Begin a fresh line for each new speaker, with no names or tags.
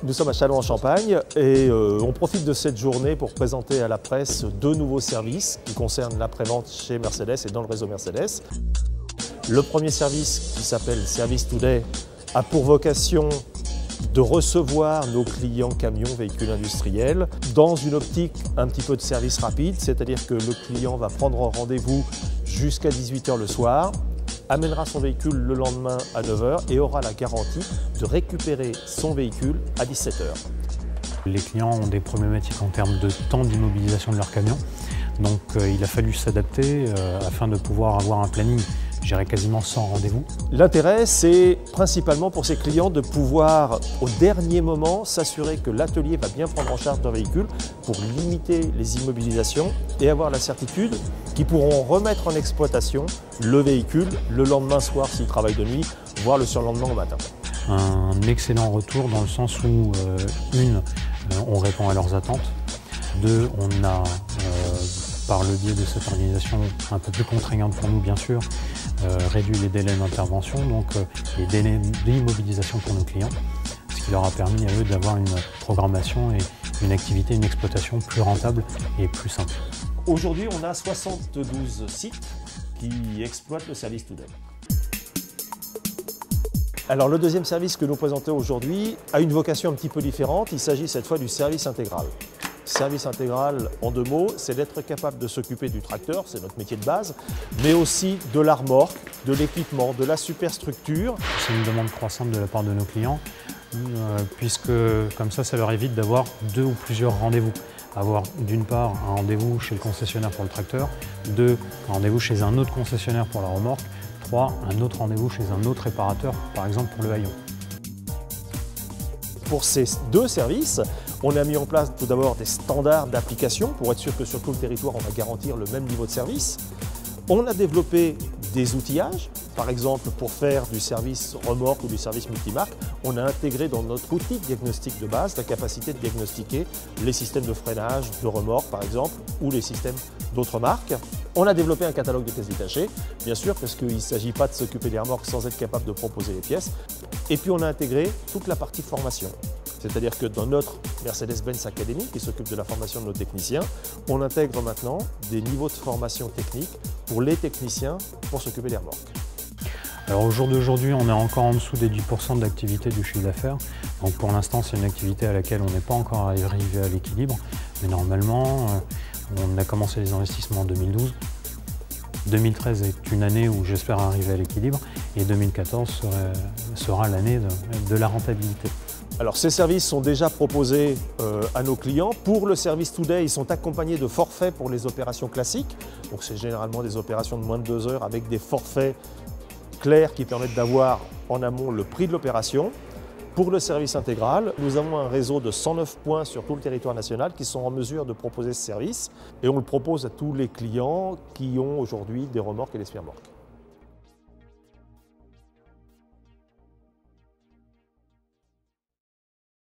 Nous sommes à Châlons-en-Champagne et on profite de cette journée pour présenter à la presse deux nouveaux services qui concernent l'après-vente chez Mercedes et dans le réseau Mercedes. Le premier service, qui s'appelle Service Today, a pour vocation de recevoir nos clients camions, véhicules industriels, dans une optique un petit peu de service rapide, c'est-à-dire que le client va prendre un rendez-vous jusqu'à 18 h le soir, amènera son véhicule le lendemain à 9 h et aura la garantie de récupérer son véhicule à 17 h.
Les clients ont des problématiques en termes de temps d'immobilisation de leur camion, donc il a fallu s'adapter afin de pouvoir avoir un planning, je dirais quasiment sans rendez-vous.
L'intérêt, c'est principalement pour ces clients de pouvoir, au dernier moment, s'assurer que l'atelier va bien prendre en charge leur véhicule pour limiter les immobilisations et avoir la certitude qu'ils pourront remettre en exploitation le véhicule le lendemain soir s'ils travaillent de nuit, voire le surlendemain au matin.
Un excellent retour dans le sens où, on répond à leurs attentes. Deux, on a, par le biais de cette organisation un peu plus contraignante pour nous bien sûr, réduit les délais d'intervention, donc les délais d'immobilisation pour nos clients, ce qui leur a permis à eux d'avoir une programmation et une activité, une exploitation plus rentable et plus simple.
Aujourd'hui, on a 72 sites qui exploitent le service Today. Alors le deuxième service que nous présentons aujourd'hui a une vocation un petit peu différente, il s'agit cette fois du service intégral. Service intégral, en deux mots, c'est d'être capable de s'occuper du tracteur, c'est notre métier de base, mais aussi de la remorque, de l'équipement, de la superstructure.
C'est une demande croissante de la part de nos clients, puisque comme ça leur évite d'avoir deux ou plusieurs rendez-vous. Avoir d'une part un rendez-vous chez le concessionnaire pour le tracteur, deux, un rendez-vous chez un autre concessionnaire pour la remorque, trois, un autre rendez-vous chez un autre réparateur, par exemple pour le haillon.
Pour ces deux services, on a mis en place tout d'abord des standards d'application pour être sûr que sur tout le territoire, on va garantir le même niveau de service. On a développé des outillages, par exemple pour faire du service remorque ou du service multimarque, on a intégré dans notre outil de diagnostic de base la capacité de diagnostiquer les systèmes de freinage de remorque par exemple ou les systèmes d'autres marques. On a développé un catalogue de pièces détachées, bien sûr parce qu'il ne s'agit pas de s'occuper des remorques sans être capable de proposer les pièces. Et puis on a intégré toute la partie formation. C'est-à-dire que dans notre Mercedes-Benz Academy, qui s'occupe de la formation de nos techniciens, on intègre maintenant des niveaux de formation technique pour les techniciens pour s'occuper des remorques.
Alors au jour d'aujourd'hui, on est encore en dessous des 10% d'activité du chiffre d'affaires. Donc pour l'instant, c'est une activité à laquelle on n'est pas encore arrivé à l'équilibre. Mais normalement, on a commencé les investissements en 2012. 2013 est une année où j'espère arriver à l'équilibre et 2014 sera l'année de la rentabilité.
Alors ces services sont déjà proposés à nos clients. Pour le service Today, ils sont accompagnés de forfaits pour les opérations classiques. Donc c'est généralement des opérations de moins de 2 heures avec des forfaits clairs qui permettent d'avoir en amont le prix de l'opération. Pour le service intégral, nous avons un réseau de 109 points sur tout le territoire national qui sont en mesure de proposer ce service et on le propose à tous les clients qui ont aujourd'hui des remorques et des spare-remorques.